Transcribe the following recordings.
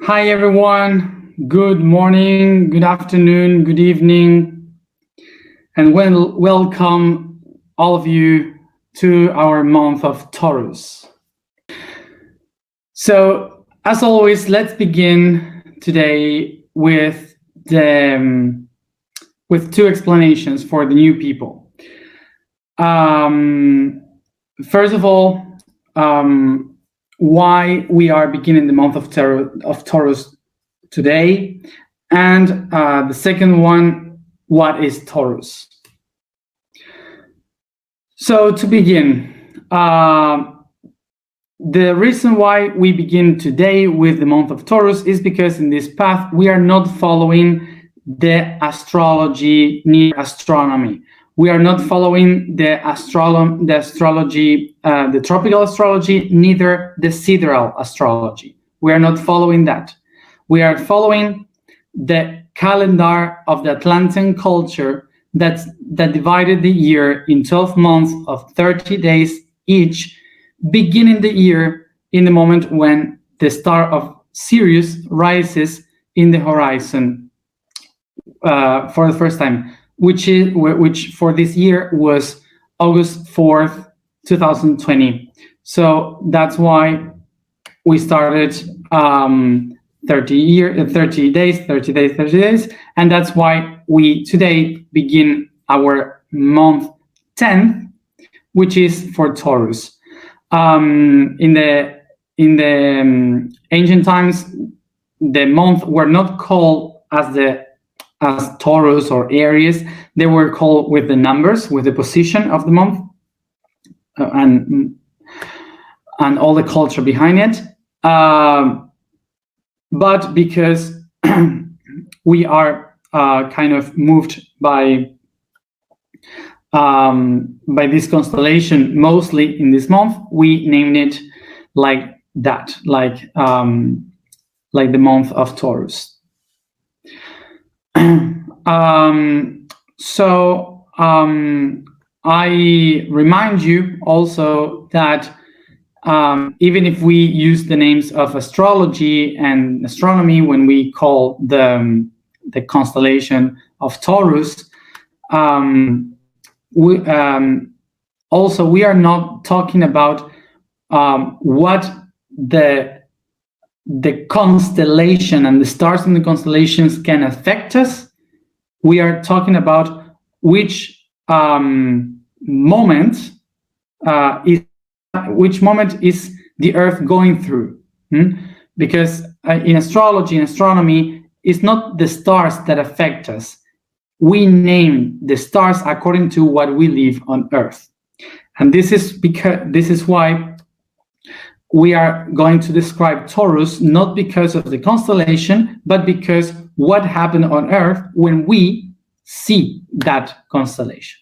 Hi everyone, good morning, good afternoon, good evening, and welcome all of you to our month of Taurus. So, as always, let's begin today with two explanations for the new people. First of all, why we are beginning the month of Taurus today, and the second one, what is Taurus? So to begin, the reason why we begin today with the month of Taurus is because in this path we are not following the astrology ni astronomy. We are not following the astrology, the tropical astrology, neither the sidereal astrology. We are not following that. We are following the calendar of the Atlantean culture that divided the year in 12 months of 30 days each, beginning the year in the moment when the star of Sirius rises in the horizon for the first time, which for this year was August 4th, 2020. So that's why we started 30 days, and that's why we today begin our month 10th, which is for Taurus. In the ancient times, the month were not called as Taurus or Aries. They were called with the numbers, with the position of the month, and all the culture behind it. But because we are kind of moved by this constellation mostly in this month, we named it like that, like the month of Taurus. I remind you also that even if we use the names of astrology and astronomy when we call the constellation of Taurus, we are not talking about what the constellation and the stars in the constellations can affect us. We are talking about which moment is the Earth going through. Because in astrology and astronomy, it's not the stars that affect us. We name the stars according to what we live on Earth. And this is why we are going to describe Taurus not because of the constellation, but because what happened on Earth when we see that constellation.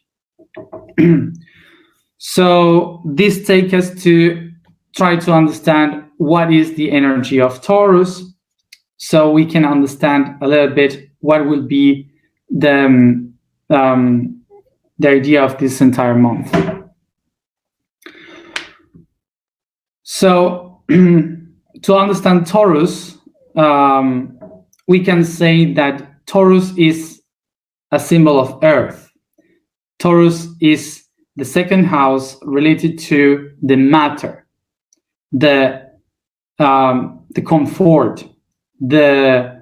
So this takes us to try to understand what is the energy of Taurus, so we can understand a little bit what will be the idea of this entire month. So to understand Taurus, we can say that Taurus is a symbol of Earth. Taurus is the second house related to the matter, the comfort, the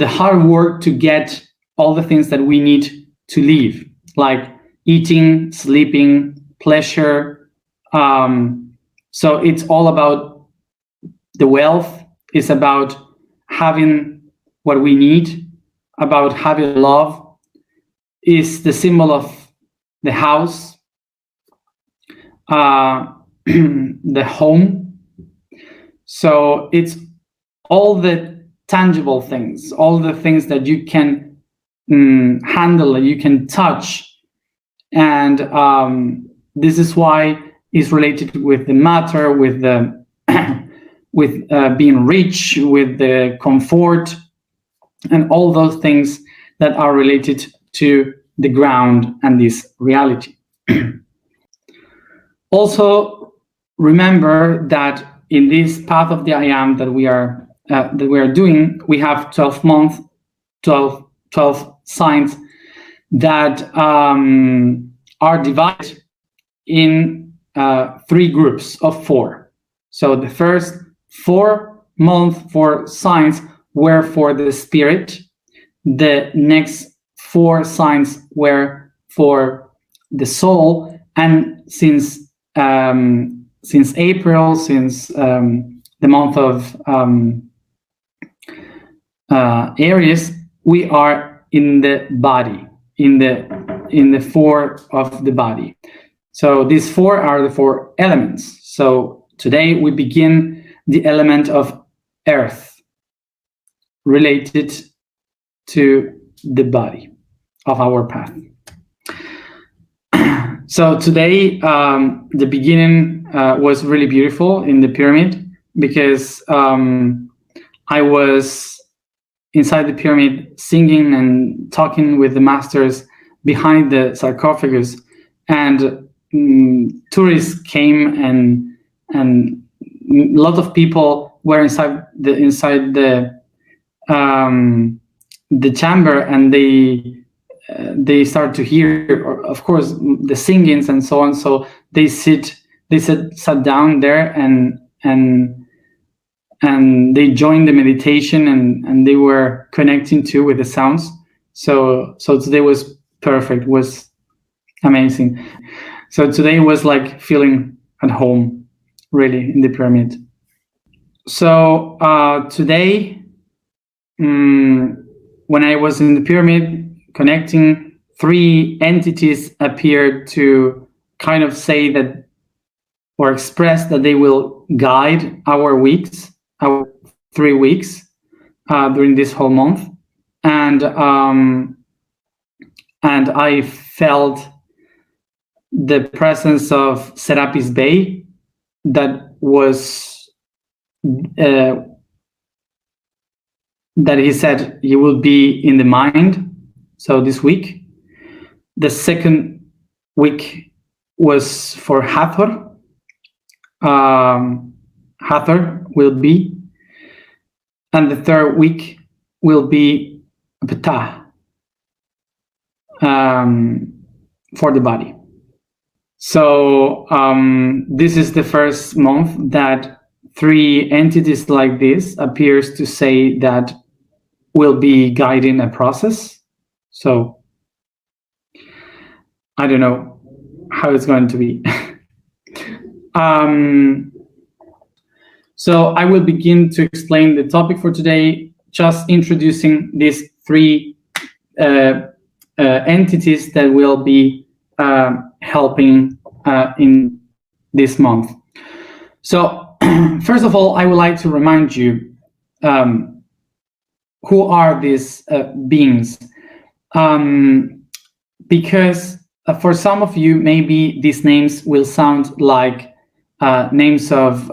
hard work to get all the things that we need to live, like eating, sleeping, pleasure. So it's all about the wealth. It's about having what we need, about having love. Is the symbol of the house, the home. So it's all the tangible things, all the things that you can handle, you can touch. And this is why it's related with the matter, with the with being rich, with the comfort, and all those things that are related to the ground and this reality. Also, remember that in this path of the I Am that we are that we are doing, we have 12 months, 12 signs that are divided in 3 groups of 4. So the first 4 months for signs were for the spirit. The next 4 signs were for the soul, and since April, since the month of Aries, we are in the body, in the 4 of the body. So these 4 are the 4 elements. So today we begin the element of earth, related to the body of our path. So today, the beginning was really beautiful in the pyramid, because I was inside the pyramid singing and talking with the masters behind the sarcophagus, and tourists came, and a lot of people were inside the chamber, and they start to hear, of course, the singings and so on. So they sat down there, and they joined the meditation, and they were connecting too with the sounds. So today was perfect, was amazing. So today was like feeling at home, really, in the pyramid. So today, when I was in the pyramid connecting, 3 entities appeared to kind of say that, or express that they will guide our 3 weeks during this whole month, and I felt the presence of Serapis Bey, that was that he said he will be in the mind. So this week, the second week was for Hathor. Hathor will be, and the third week will be Ptah, for the body. So this is the first month that 3 entities like this appears to say that will be guiding a process. So I don't know how it's going to be. So I will begin to explain the topic for today, just introducing these 3 entities that will be helping in this month. So first of all, I would like to remind you, who are these beings? Because for some of you, maybe these names will sound like names of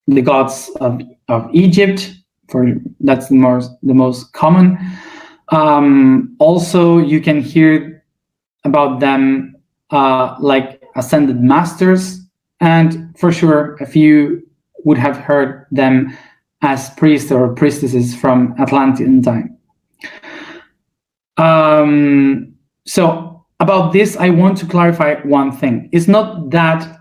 the gods of Egypt. That's the most common. Also, you can hear about them like ascended masters, and for sure, a few would have heard them as priests or priestesses from Atlantean time. So about this, I want to clarify one thing. It's not that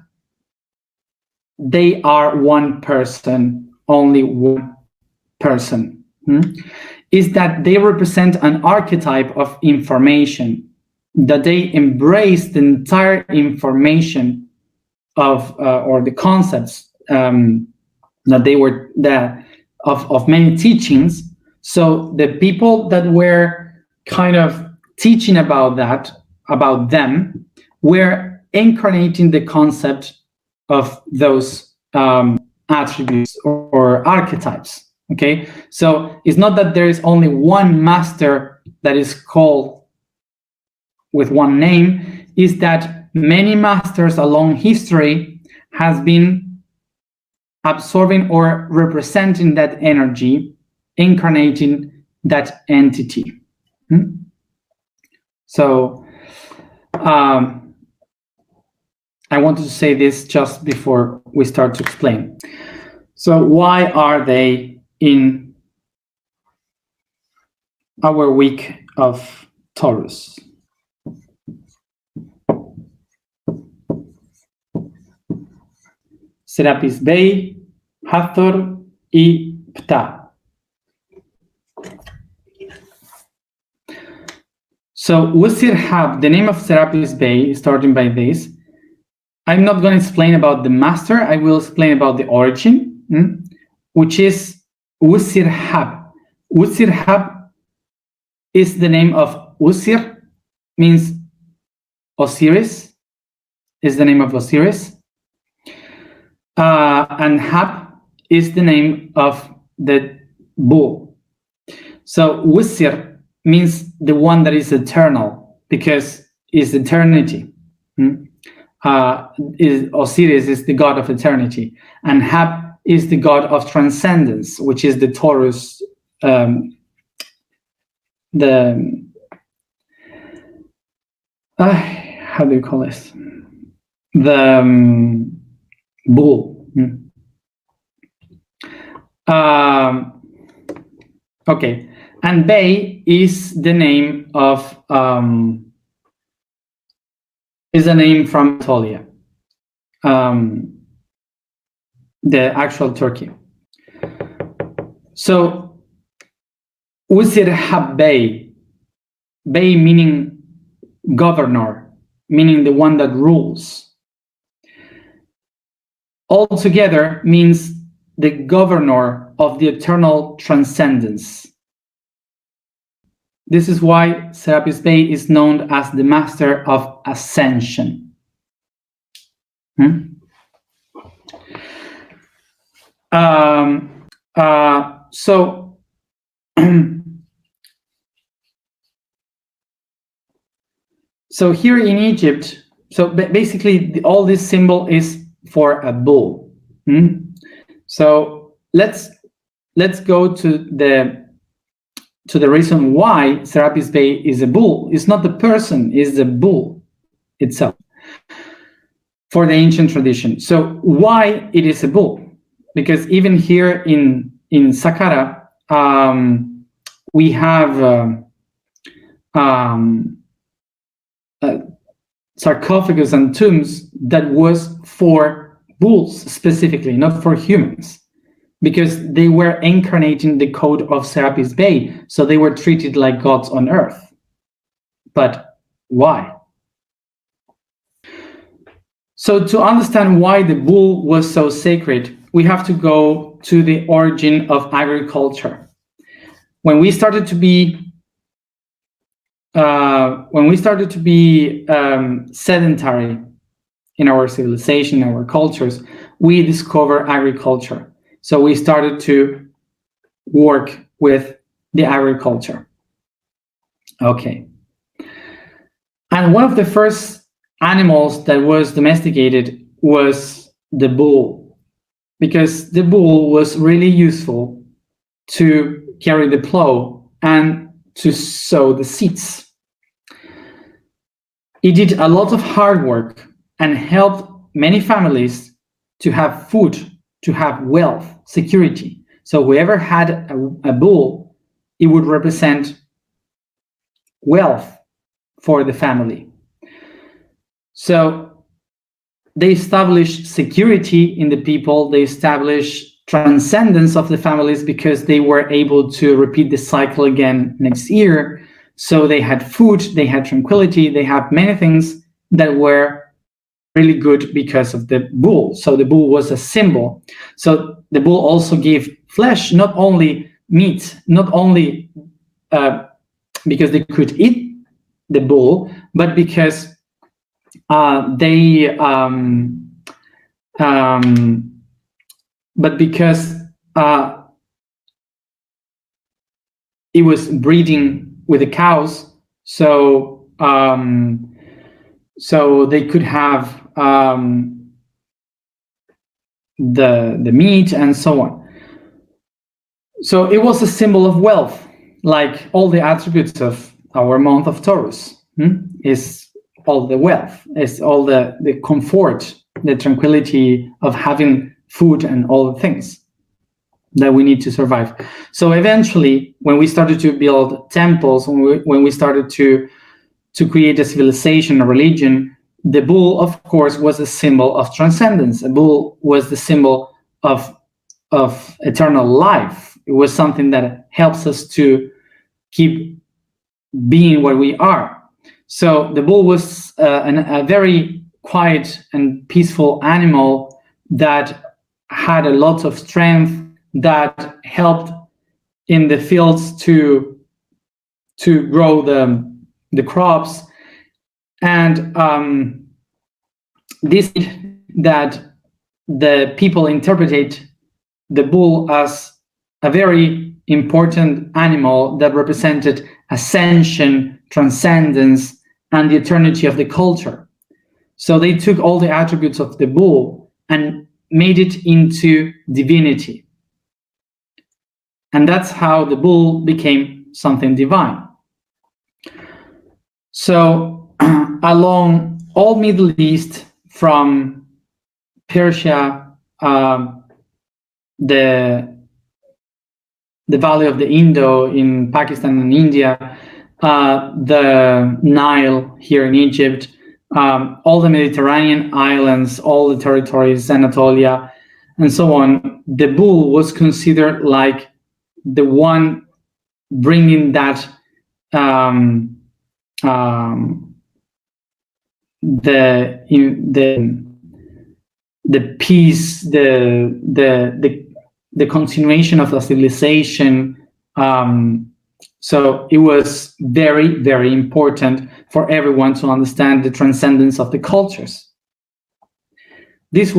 they are one person, only one person. Is that they represent an archetype of information, that they embrace the entire information of or the concepts that they were of many teachings. So the people that were kind of teaching about them, were incarnating the concept of those attributes or archetypes. Okay, so it's not that there is only one master that is called with one name, is that many masters along history has been absorbing or representing that energy, incarnating that entity. So I wanted to say this just before we start to explain. So why are they in our week of Taurus? Serapis Bey, Hathor y Ptah. So Usirhab, the name of Serapis Bey, starting by this. I'm not going to explain about the master. I will explain about the origin, which is Usirhab. Usirhab is the name of Usir, means Osiris, is the name of Osiris. And Hab is the name of the bull. So Usir means the one that is eternal, because it's eternity. Osiris is the god of eternity, and Hab is the god of transcendence, which is the Taurus, how do you call this? The bull. Okay, and Bey is the name of is a name from Anatolia, the actual Turkey. So Usirhab Bey, Bey meaning governor, meaning the one that rules. Altogether means the governor of the eternal transcendence. This is why Serapis Bey is known as the master of ascension. So here in Egypt, so basically all this symbol is for a bull. So let's go to the reason why Serapis Bey is a bull. It's not the person, it's the bull itself for the ancient tradition. So why it is a bull? Because even here in Saqqara, we have sarcophagus and tombs that was for bulls specifically, not for humans, because they were incarnating the code of Serapis Bey, so they were treated like gods on earth. But why? So to understand why the bull was so sacred, we have to go to the origin of agriculture. When we started to be sedentary in our civilization, in our cultures, we discovered agriculture. So we started to work with the agriculture. Okay. And one of the first animals that was domesticated was the bull, because the bull was really useful to carry the plow and to sow the seeds. It did a lot of hard work and helped many families to have food, to have wealth, security. So whoever had a bull, it would represent wealth for the family. So they established security in the people, they established transcendence of the families because they were able to repeat the cycle again next year. So they had food, they had tranquility, they had many things that were really good because of the bull. So the bull was a symbol. So the bull also gave flesh, not only meat, not only because they could eat the bull, but because it was breeding with the cows, so they could have the meat and so on. So it was a symbol of wealth, like all the attributes of our month of Taurus is all the wealth, is all the comfort, the tranquility of having food and all the things. that we need to survive. So eventually, when we started to build temples, when we started to create a civilization, a religion, the bull, of course, was a symbol of transcendence. A bull was the symbol of eternal life. It was something that helps us to keep being what we are. So the bull was a very quiet and peaceful animal that had a lot of strength, that helped in the fields to grow the crops, and this that the people interpreted the bull as a very important animal that represented ascension, transcendence, and the eternity of the culture. So they took all the attributes of the bull and made it into divinity. And that's how the bull became something divine. So along all Middle East, from Persia, the Valley of the Indo in Pakistan and India, the Nile here in Egypt, all the Mediterranean islands, all the territories, Anatolia, and so on, the bull was considered like the one bringing that the peace, the continuation of the civilization. So it was very, very important for everyone to understand the transcendence of the cultures. This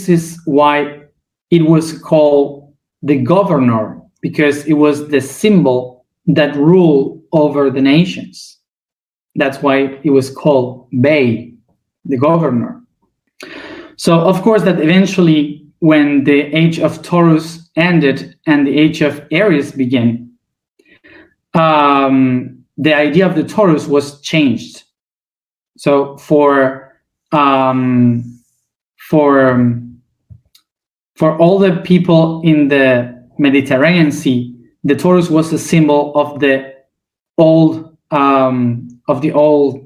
is why it was called the governor, because it was the symbol that ruled over the nations. That's why it was called Bey, the governor. So of course that eventually, when the age of Taurus ended and the age of Aries began, the idea of the Taurus was changed. So for all the people in the Mediterranean Sea, the Taurus was a symbol of the old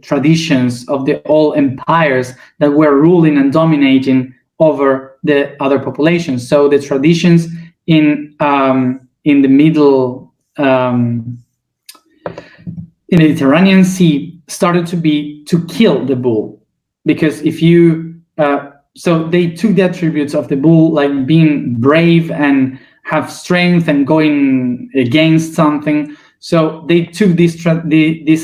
traditions, of the old empires that were ruling and dominating over the other populations. So the traditions in the middle in the Mediterranean Sea started to kill the bull, because if you so they took the attributes of the bull, like being brave and have strength and going against something. So they took this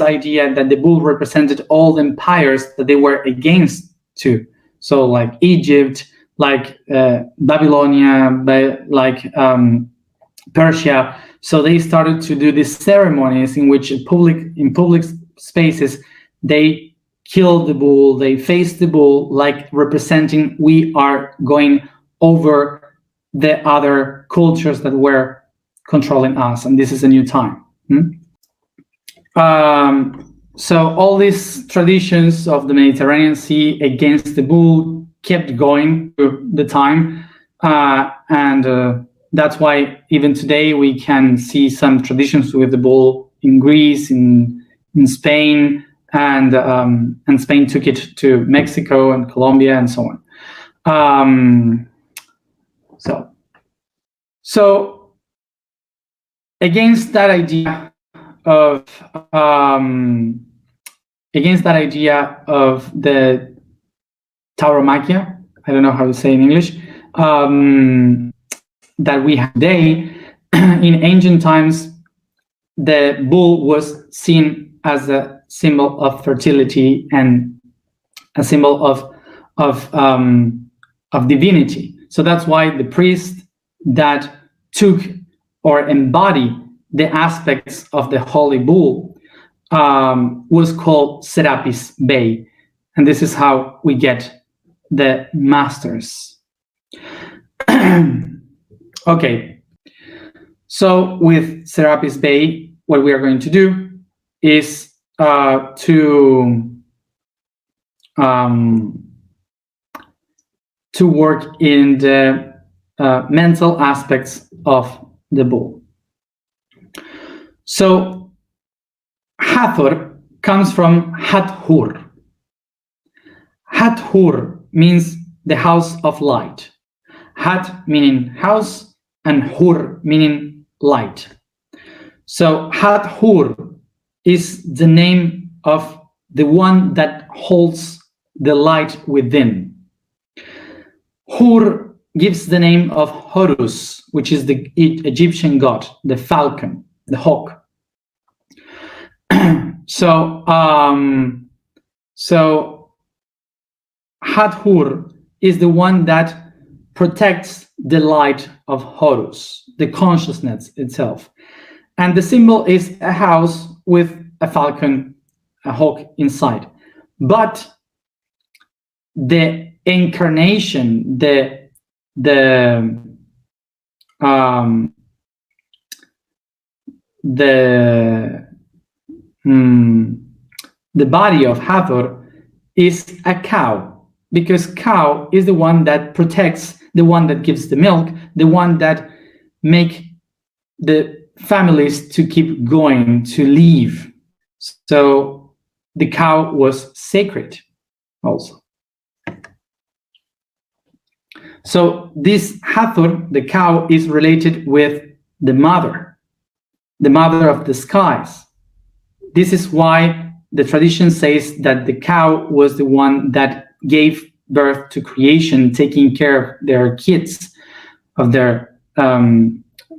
idea that the bull represented all the empires that they were against too. So like Egypt, like Babylonia, like Persia. So they started to do these ceremonies in which in public spaces they killed the bull, they faced the bull, like representing we are going over the other cultures that were controlling us, and this is a new time. So all these traditions of the Mediterranean Sea against the bull kept going through the time, and that's why even today we can see some traditions with the bull in Greece, in Spain, and Spain took it to Mexico and Colombia and so on. So against that idea of the tauromaquia, I don't know how to say in English, that we have today, in ancient times, the bull was seen as a symbol of fertility and a symbol of divinity. So that's why the priest that took or embodied the aspects of the holy bull was called Serapis Bey, and this is how we get the masters. Okay, so with Serapis Bey, what we are going to do is to work in the mental aspects of the bull. So Hathor comes from Hathor. Hathor means the house of light. Hat meaning house and Hur meaning light. So Hathor is the name of the one that holds the light within. Hur gives the name of Horus, which is the Egyptian god, the falcon, the hawk. So Hathor is the one that protects the light of Horus, the consciousness itself. And the symbol is a house with a falcon, a hawk inside. But the incarnation, the body of Hathor is a cow, because cow is the one that protects, the one that gives the milk, the one that make the families to keep going, to live. So the cow was sacred also. So this Hathor, the cow, is related with the mother of the skies. This is why the tradition says that the cow was the one that gave birth to creation, taking care of their kids, of their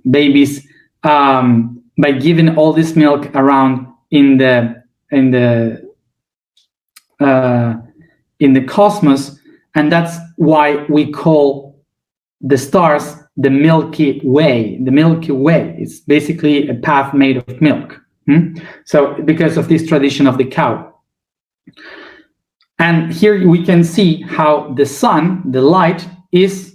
babies, by giving all this milk around in the cosmos, and that's why we call the stars the Milky Way. The Milky Way is basically a path made of milk. So because of this tradition of the cow. And here we can see how the sun, the light, is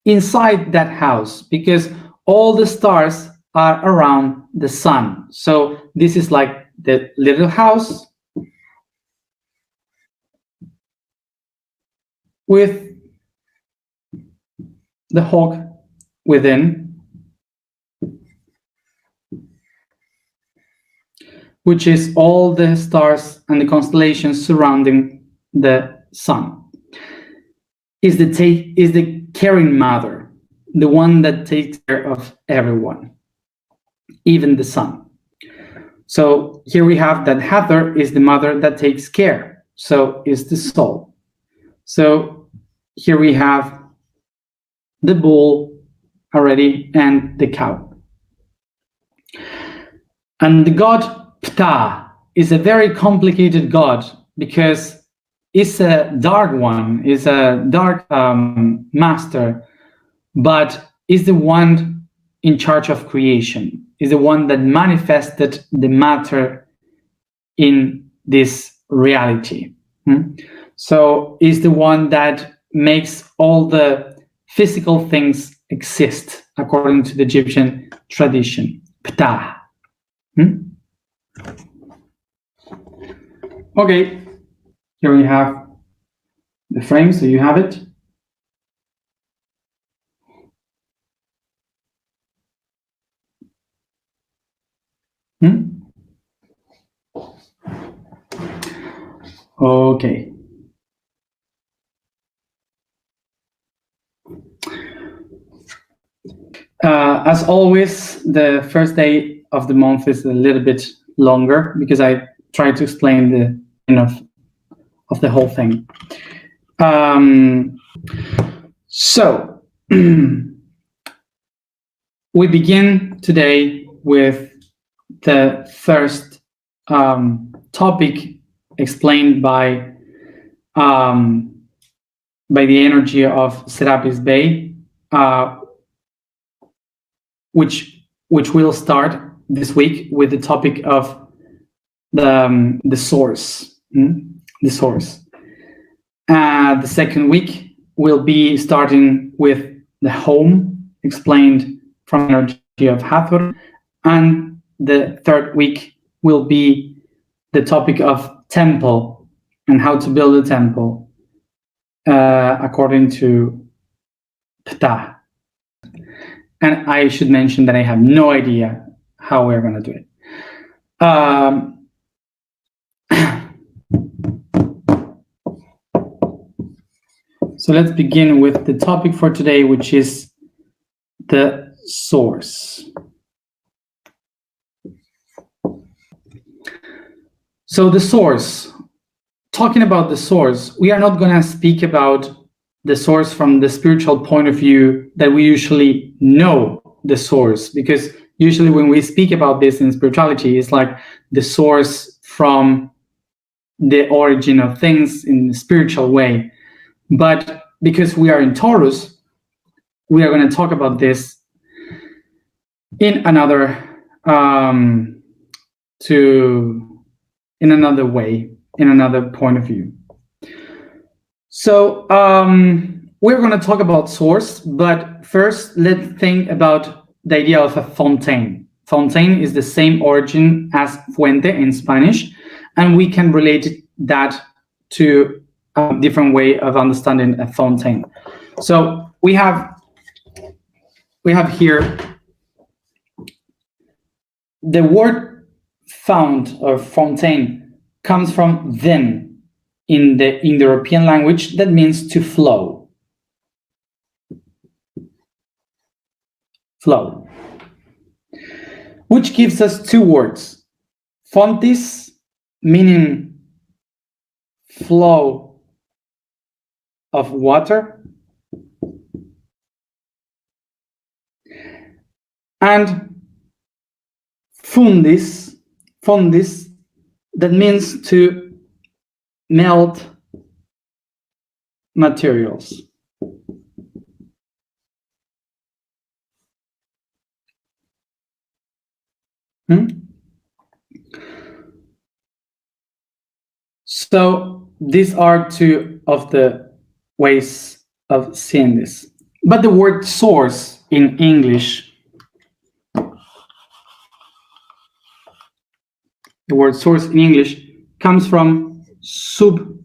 inside that house, because all the stars are around the sun. So this is like the little house with the hawk within, which is all the stars and the constellations surrounding the sun. Is the caring mother, the one that takes care of everyone, even the sun. So here we have that Hathor is the mother that takes care, so is the soul. So here we have the bull already and the cow. And the god Ptah is a very complicated god, because it's a dark one, is a dark master, but is the one in charge of creation, is the one that manifested the matter in this reality. So is the one that makes all the physical things exist according to the Egyptian tradition. Ptah. Okay, here we have the frame, so you have it. Okay. As always, the first day of the month is a little bit longer, because I try to explain the of the whole thing. So we begin today with the first topic explained by the energy of Serapis Bey, which will start this week with the topic of the source. The source. The second week will be starting with the home, explained from the energy of Hathor, and the third week will be the topic of temple and how to build a temple according to Ptah. And I should mention that I have no idea how we're going to do it. So let's begin with the topic for today, which is the source. So the source, talking about the source, we are not going to speak about the source from the spiritual point of view that we usually know the source, because usually when we speak about this in spirituality, it's like the source from the origin of things in the spiritual way. But because we are in Taurus, we are going to talk about this in another in another way, in another point of view. So we're going to talk about source, but first let's think about the idea of a fontaine. Fontaine is the same origin as fuente in Spanish, and we can relate that to a different way of understanding a fontaine. So we have here the word fount or fontaine comes from then in the Indo-European language that means to flow. Flow. Which gives us two words. Fontis, meaning flow of water, and fundis, that means to melt materials. So these are two of the ways of seeing this. But the word source in English, comes from subreg.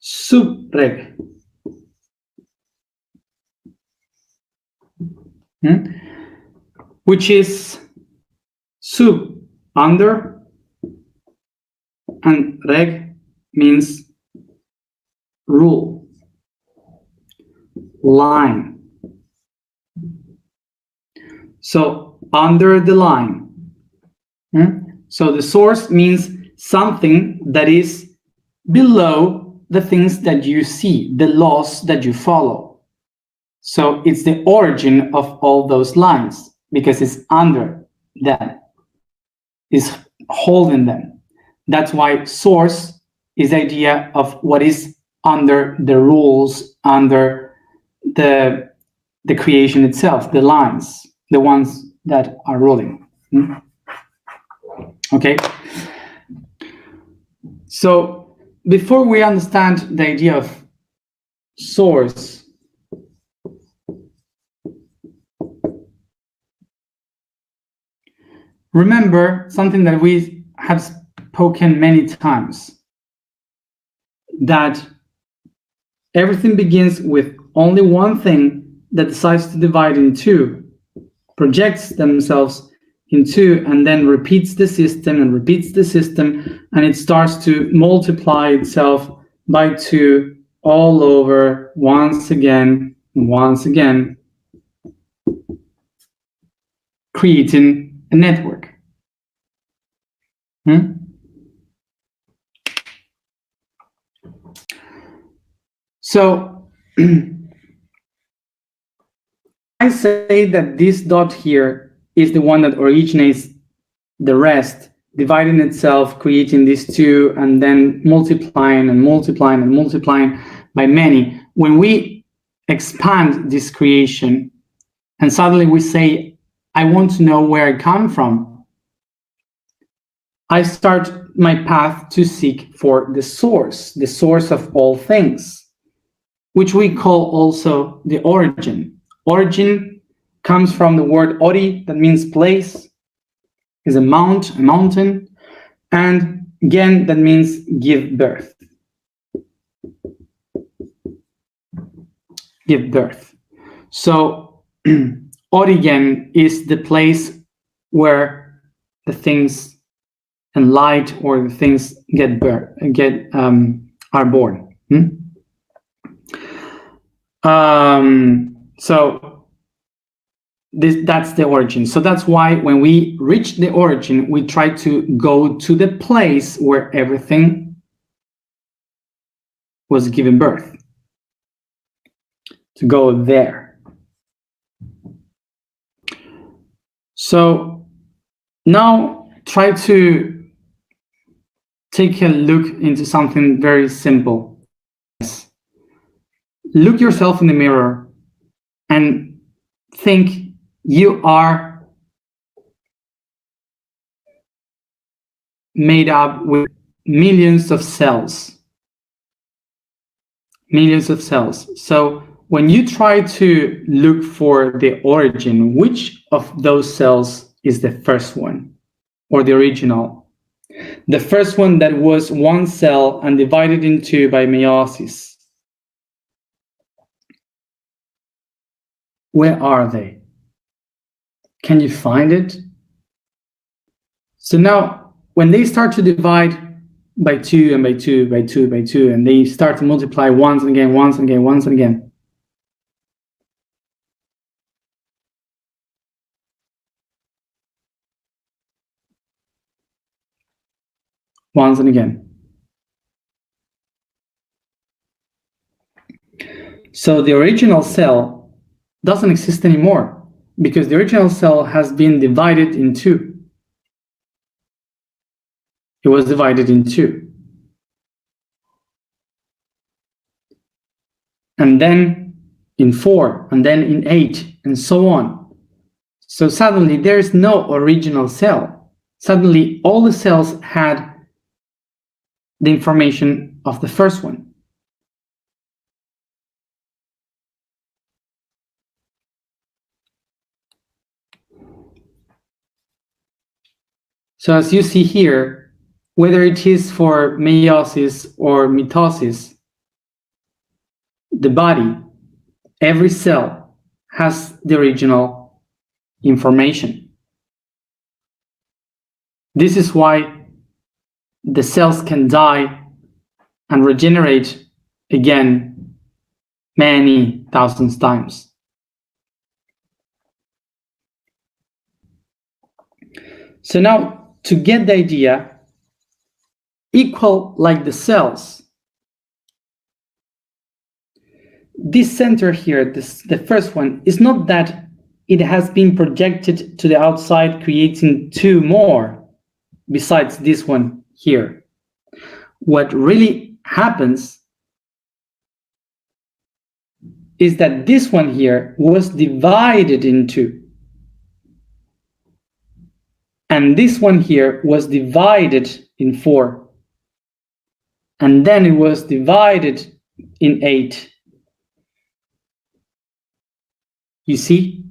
Subreg. Which is sub, under, and reg means rule, line. So under the line. So the source means something that is below the things that you see, the laws that you follow. So it's the origin of all those lines because it's under them, is holding them. That's why source is the idea of what is under the rules, under the creation itself, the lines, the ones that are ruling. Okay. So before we understand the idea of source, remember something that we have spoken many times, that everything begins with only one thing that decides to divide in two, projects themselves in two, and then repeats the system and repeats the system, and it starts to multiply itself by two all over once again, creating a network. So I say that this dot here is the one that originates the rest, dividing itself, creating these two, and then multiplying and multiplying and multiplying by many. When we expand this creation and suddenly we say, I want to know where I come from, I start my path to seek for the source of all things, which we call also the origin. Origin comes from the word ori, that means place, is a mountain, and gen, that means give birth. give birth. So origen is the place where the things and light or the things are born. So that's the origin. So that's why when we reach the origin, we try to go to the place where everything was given birth, to go there. So now try to take a look into something very simple. Look yourself in the mirror and think you are made up with millions of cells. Millions of cells. So when you try to look for the origin, which of those cells is the first one or the original? The first one that was one cell and divided in two by meiosis. Where are they? Can you find it? So now when they start to divide by 2 and by 2 by 2 by 2, and they start to multiply once and again, once and again, once and again. Once and again. So the original cell doesn't exist anymore because the original cell has been divided in two. It was divided in two. And then in 4, and then in 8, and so on. So suddenly there is no original cell. Suddenly all the cells had the information of the first one. So as you see here, whether it is for meiosis or mitosis, the body, every cell has the original information. This is why the cells can die and regenerate again many thousands times. So now, to get the idea, equal like the cells, this center here, the first one, is not that it has been projected to the outside, creating two more besides this one here. What really happens is that this one here was divided in two. And this one here was divided in 4. And then it was divided in 8. You see?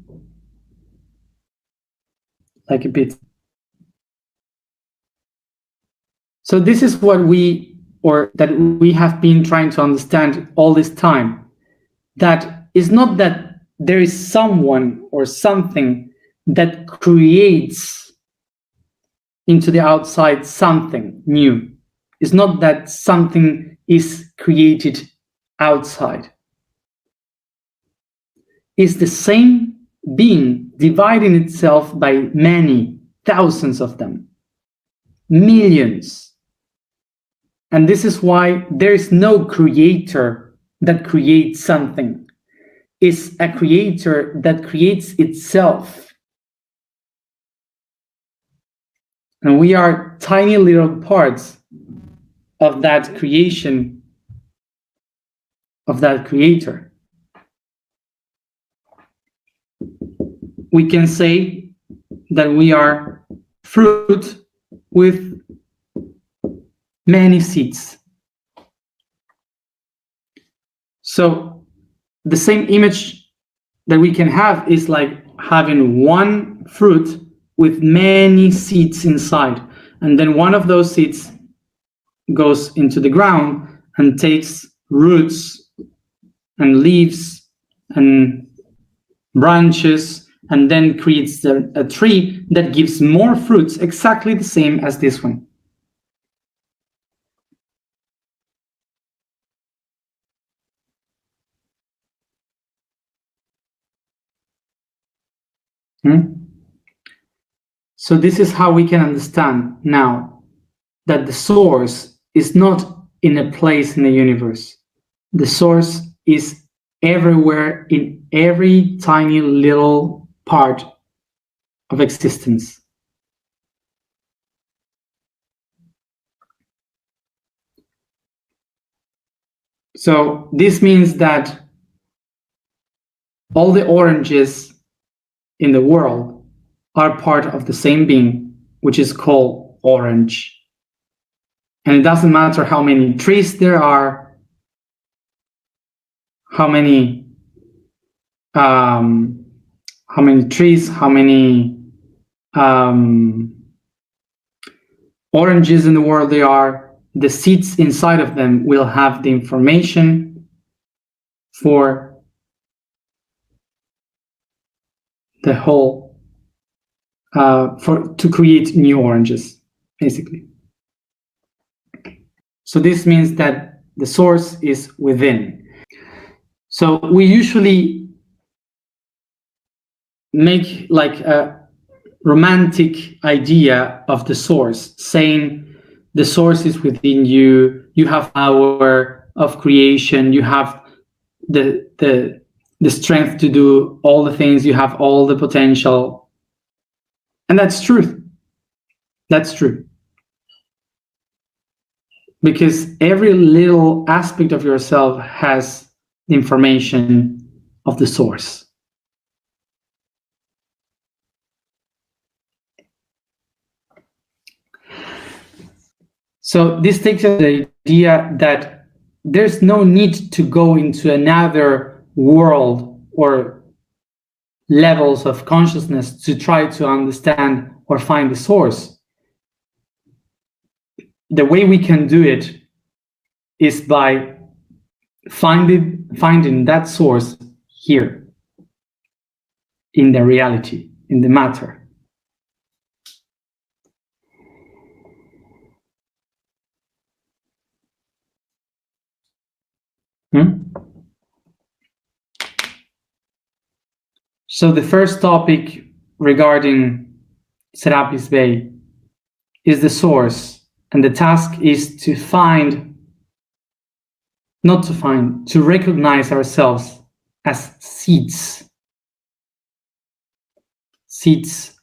Like a bit. So this is what we have been trying to understand all this time. That is not that there is someone or something that creates into the outside something new. It's not that something is created outside. It's the same being dividing itself by many thousands of them, millions. And this is why there is no creator that creates something. It's a creator that creates itself. And we are tiny little parts of that creation, of that creator. We can say that we are fruit with many seeds. So the same image that we can have is like having one fruit with many seeds inside, and then one of those seeds goes into the ground and takes roots and leaves and branches, and then creates a tree that gives more fruits, exactly the same as this one. So this is how we can understand now that the source is not in a place in the universe. The source is everywhere, in every tiny little part of existence. So this means that all the oranges in the world are part of the same being, which is called orange. And it doesn't matter how many trees there are, how many trees, how many oranges in the world there are, the seeds inside of them will have the information for the whole, to create new oranges, basically. So this means that the source is within. So we usually make like a romantic idea of the source, saying the source is within you, you have power of creation, you have the strength to do all the things, you have all the potential. And that's true. That's true. Because every little aspect of yourself has the information of the source. So this takes us to the idea that there's no need to go into another world or levels of consciousness to try to understand or find the source. The way we can do it is by finding that source here, in the reality, in the matter. So the first topic regarding Serapis Bey is the source, and the task is to recognize ourselves as seeds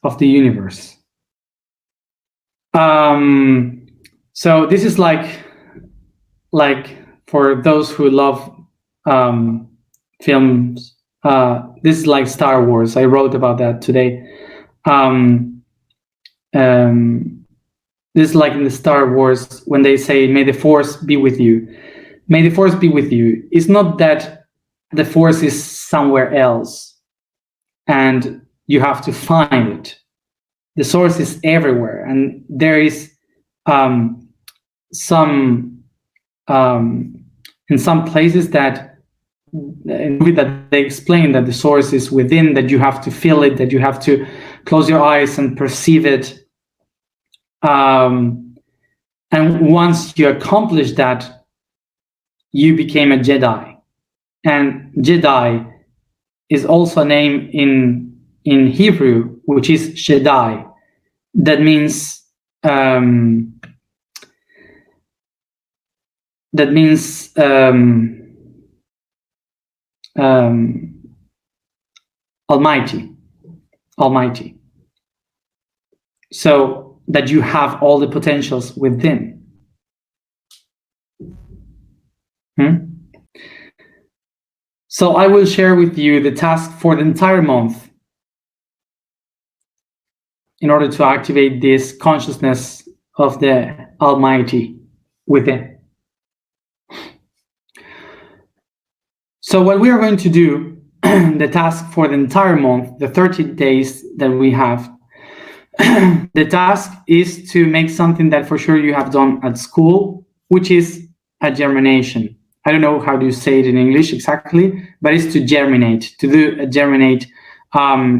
of the universe. So this is like for those who love films, this is like Star Wars. I wrote about that today. This is like in the Star Wars when they say, "May the Force be with you." May the Force be with you. It's not that the Force is somewhere else and you have to find it. The source is everywhere, and there is some in some places that they explain that the source is within, that you have to feel it, that you have to close your eyes and perceive it. And once you accomplish that, you became a Jedi. And Jedi is also a name in Hebrew, which is Shaddai. That means Almighty. So that you have all the potentials within. So I will share with you the task for the entire month in order to activate this consciousness of the Almighty within. So what we are going to do, the task for the entire month, the 30 days that we have, the task is to make something that for sure you have done at school, which is a germination. I don't know how to say it in English exactly, but it's to germinate, to do a germinate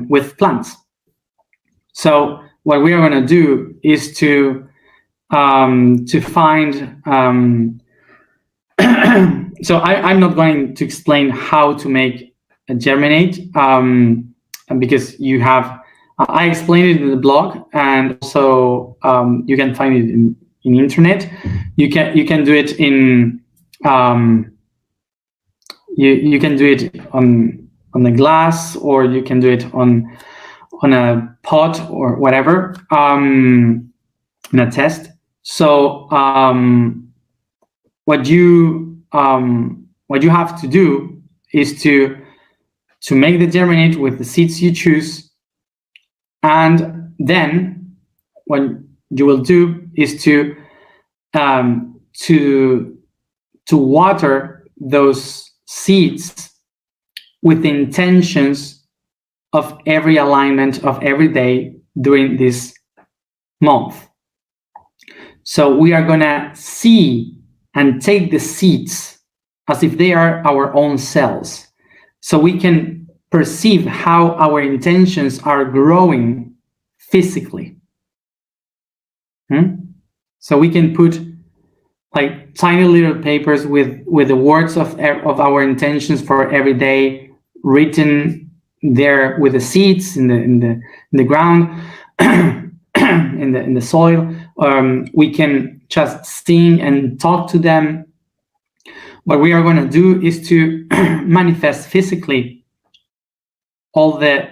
with plants. So what we are going to do is to find. So I'm not going to explain how to make a germinate because you have. I explained it in the blog, and also you can find it in internet. You can do it in. You can do it on the glass, or you can do it on a pot or whatever in a test. So what you have to do is to make the germinate with the seeds you choose, and then what you will do is to water those seeds with the intentions of every alignment of every day during this month. So we are gonna see and take the seeds as if they are our own cells, so we can perceive how our intentions are growing physically. So we can put like tiny little papers with the words of our intentions for every day written there with the seeds in the ground, in the soil. We can just sing and talk to them. What we are going to do is to manifest physically all the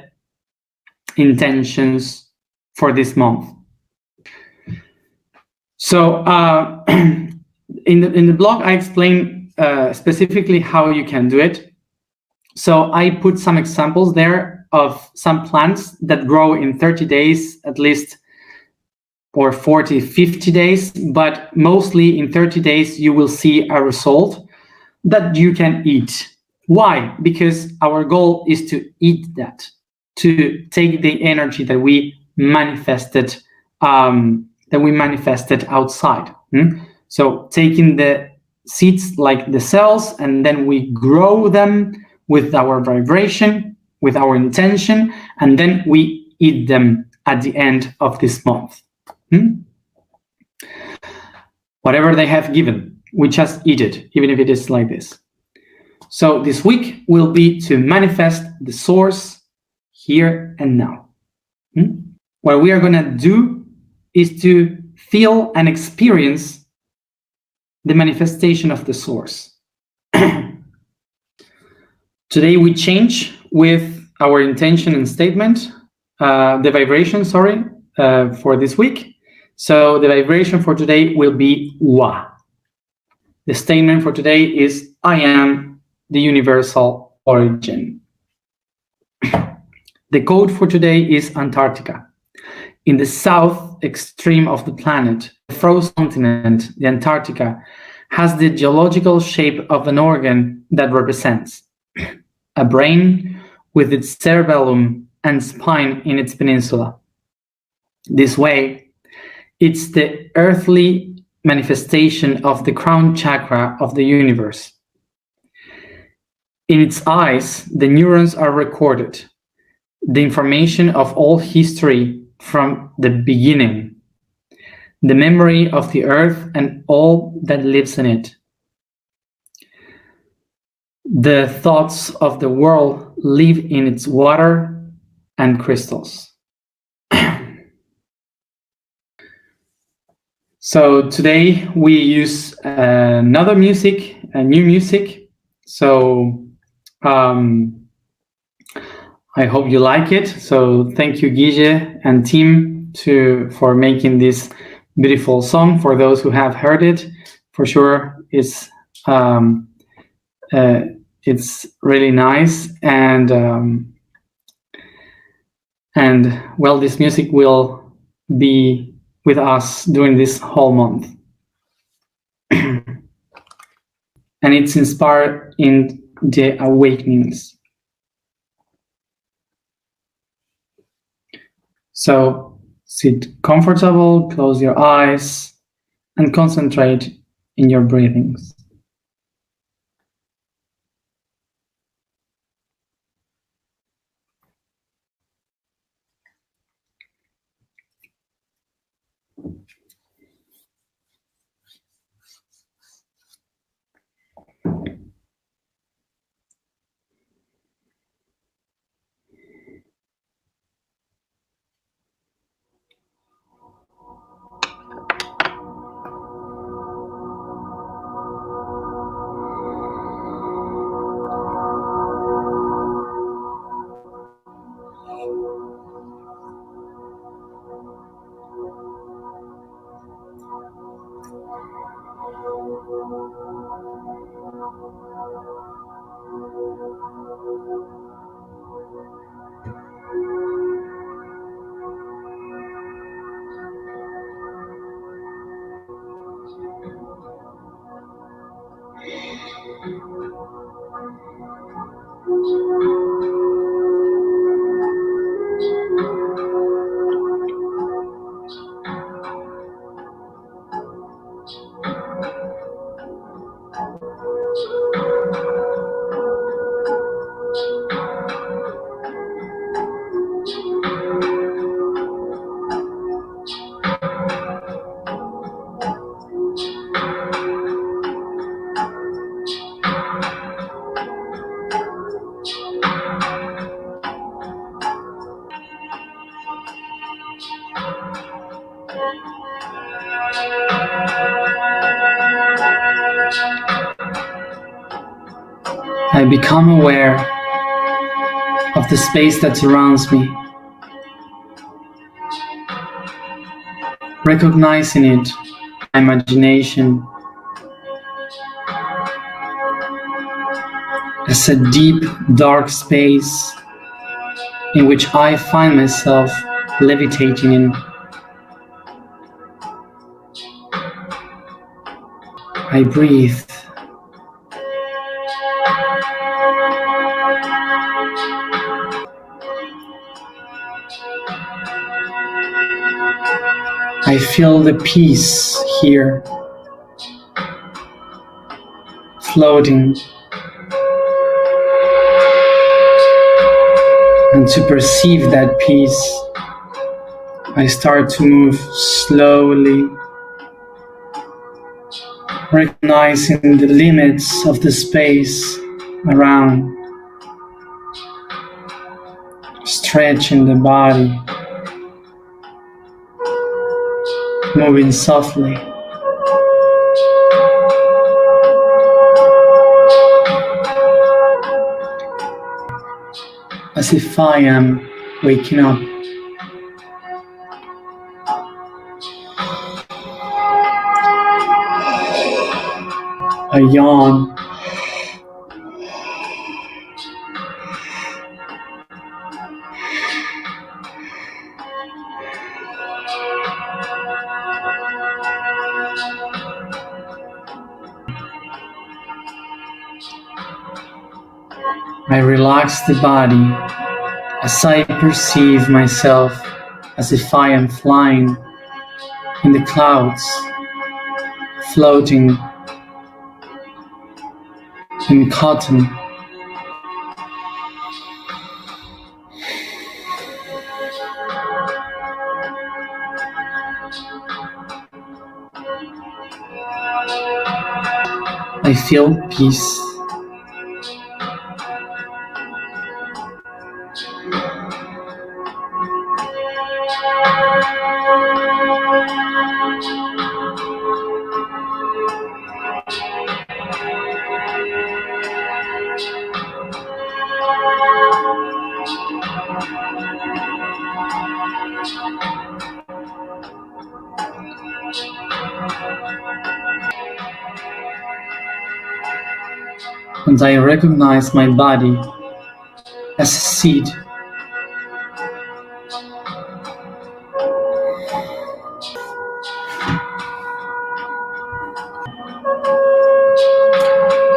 intentions for this month. So in the blog, I explain specifically how you can do it. So I put some examples there of some plants that grow in 30 days at least, or 40, 50 days, but mostly in 30 days you will see a result that you can eat. Why? Because our goal is to eat that, to take the energy that we manifested outside. So taking the seeds like the cells, and then we grow them with our vibration, with our intention, and then we eat them at the end of this month. Whatever they have given, we just eat it, even if it is like this. So this week will be to manifest the source here and now. What we are going to do is to feel and experience the manifestation of the source. Today we change with our intention and statement, the vibration, for this week. So the vibration for today will be Wa. The statement for today is I am the universal origin. The code for today is Antarctica. In the south extreme of the planet, the frozen continent, the Antarctica, has the geological shape of an organ that represents a brain with its cerebellum and spine in its peninsula. This way, it's the earthly manifestation of the crown chakra of the universe. In its eyes, the neurons are recorded, the information of all history from the beginning, the memory of the earth and all that lives in it. The thoughts of the world live in its water and crystals. So today we use another music, a new music. So I hope you like it. So thank you, Guille and team, for making this beautiful song. For those who have heard it, for sure, it's really nice, and well, this music will be with us during this whole month. And it's inspired in the awakenings. So sit comfortable, close your eyes, and concentrate in your breathings. I become aware of the space that surrounds me, recognizing it, my imagination, as a deep, dark space in which I find myself levitating in. I breathe. I feel the peace here, floating. And to perceive that peace, I start to move slowly, recognizing the limits of the space around, stretching the body, moving softly. As if I am waking up. I yawn. I relax the body as I perceive myself as if I am flying in the clouds, floating in cotton. I feel peace. And I recognize my body as a seed.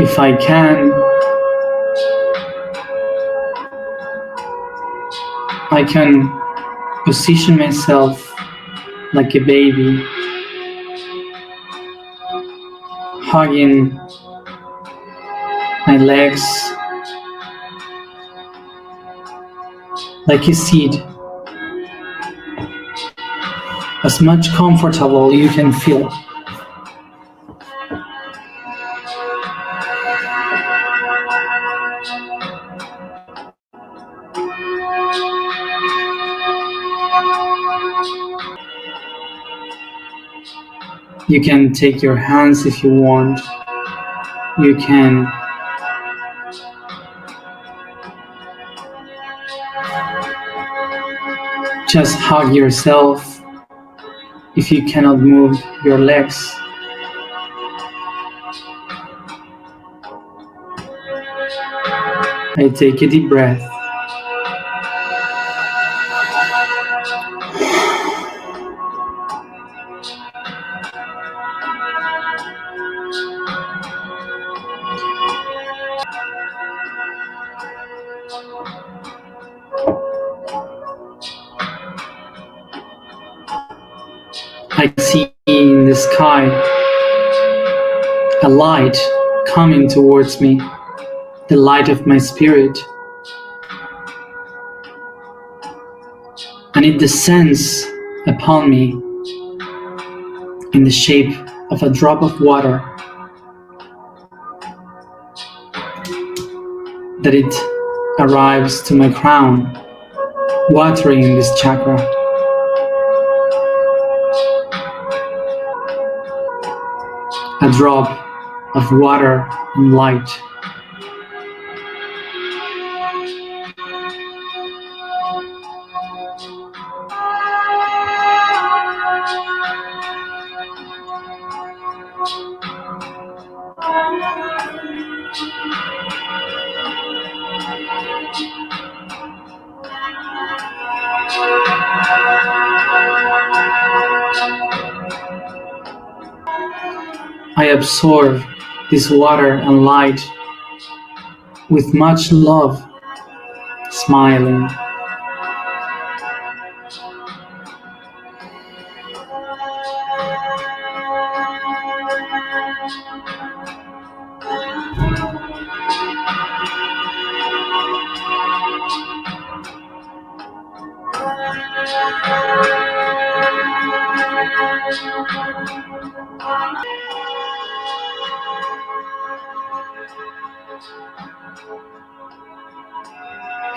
If I can, I can position myself like a baby, hugging my legs like a seed, as much comfortable you can feel. You can take your hands if you want. You can just hug yourself if you cannot move your legs. I take a deep breath. I see in the sky a light coming towards me, the light of my spirit, and it descends upon me in the shape of a drop of water, that it arrives to my crown, watering this chakra. A drop of water and light. I absorb this water and light with much love, smiling.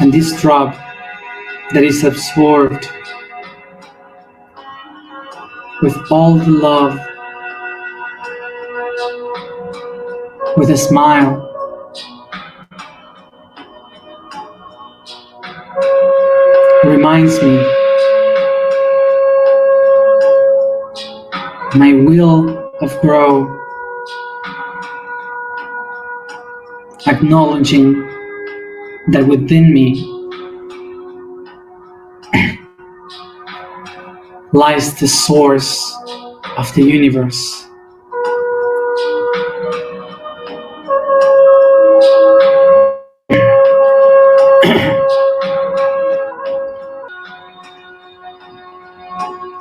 And this drop that is absorbed with all the love, with a smile, reminds me my will of grow, acknowledging that within me lies the source of the universe.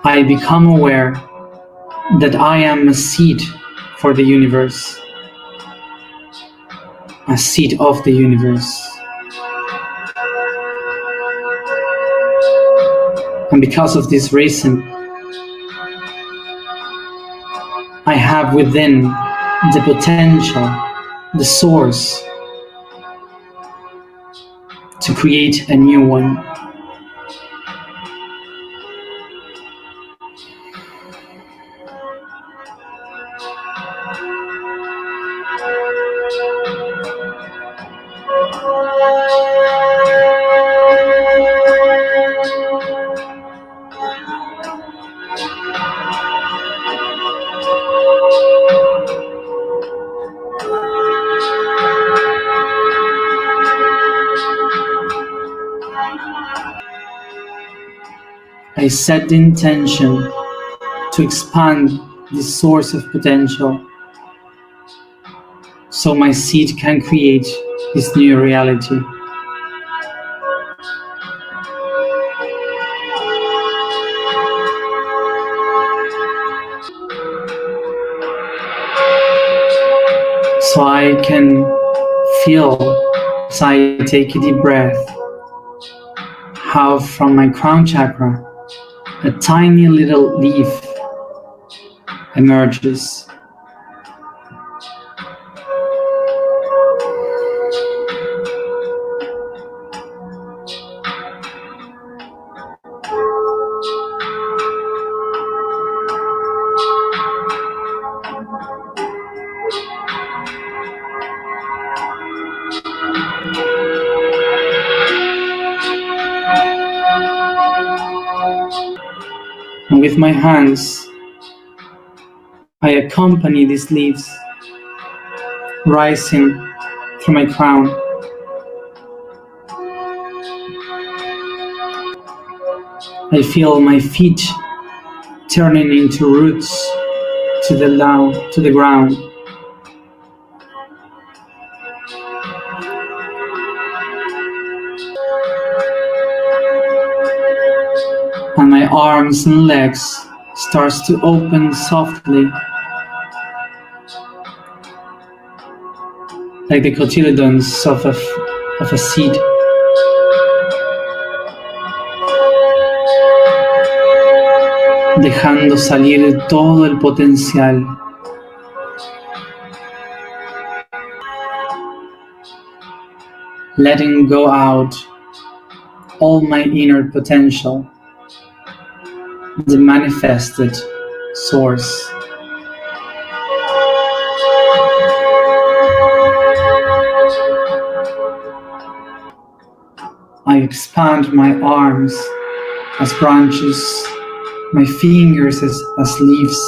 I become aware that I am a seed for the universe, a seed of the universe. And because of this reason, I have within the potential, the source, to create a new one. I set the intention to expand this source of potential so my seed can create this new reality. So I can feel, as I take a deep breath, how from my crown chakra a tiny little leaf emerges. And with my hands, I accompany these leaves rising through my crown. I feel my feet turning into roots to the ground. And my arms and legs starts to open softly, like the cotyledons of a seed. Dejando salir todo el potencial. Letting go out all my inner potential, the manifested source. I expand my arms as branches, my fingers as leaves,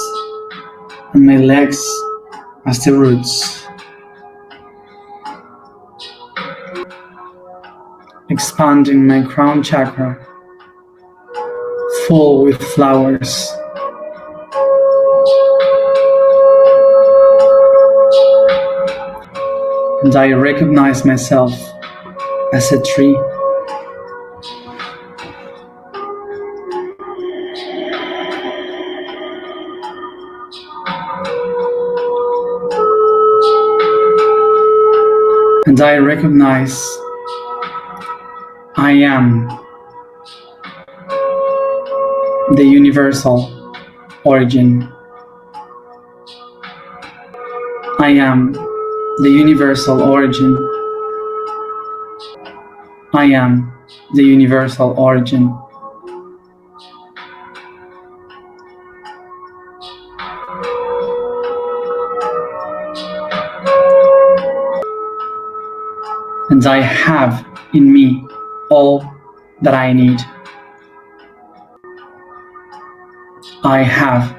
and my legs as the roots. Expanding my crown chakra, full with flowers. And I recognize myself as a tree. And I recognize I am the universal origin. I am the universal origin. I am the universal origin. And I have in me all that I need. I have.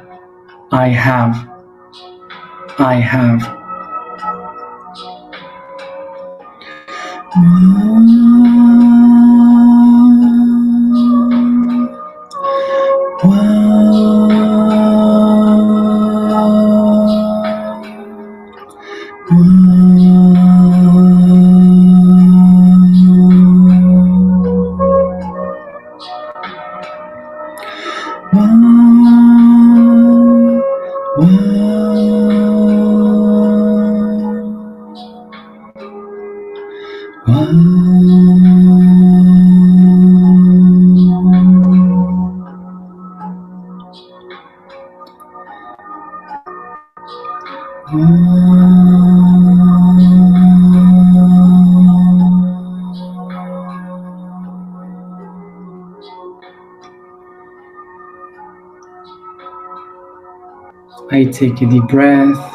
I take a deep breath,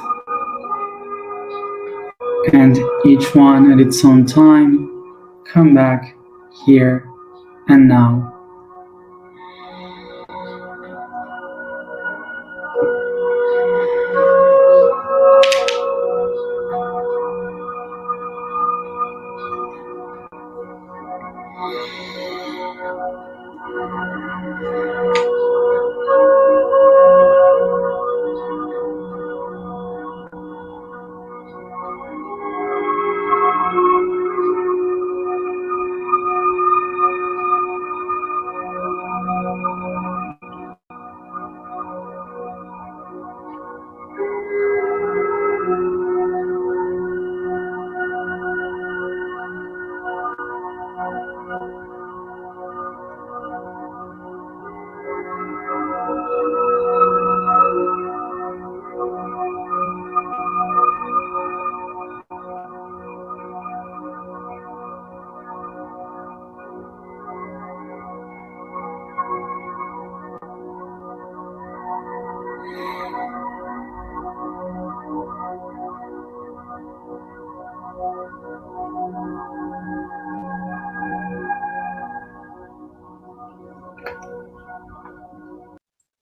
and each one at its own time, come back here and now.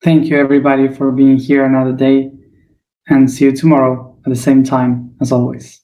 Thank you, everybody, for being here another day, and see you tomorrow at the same time as always.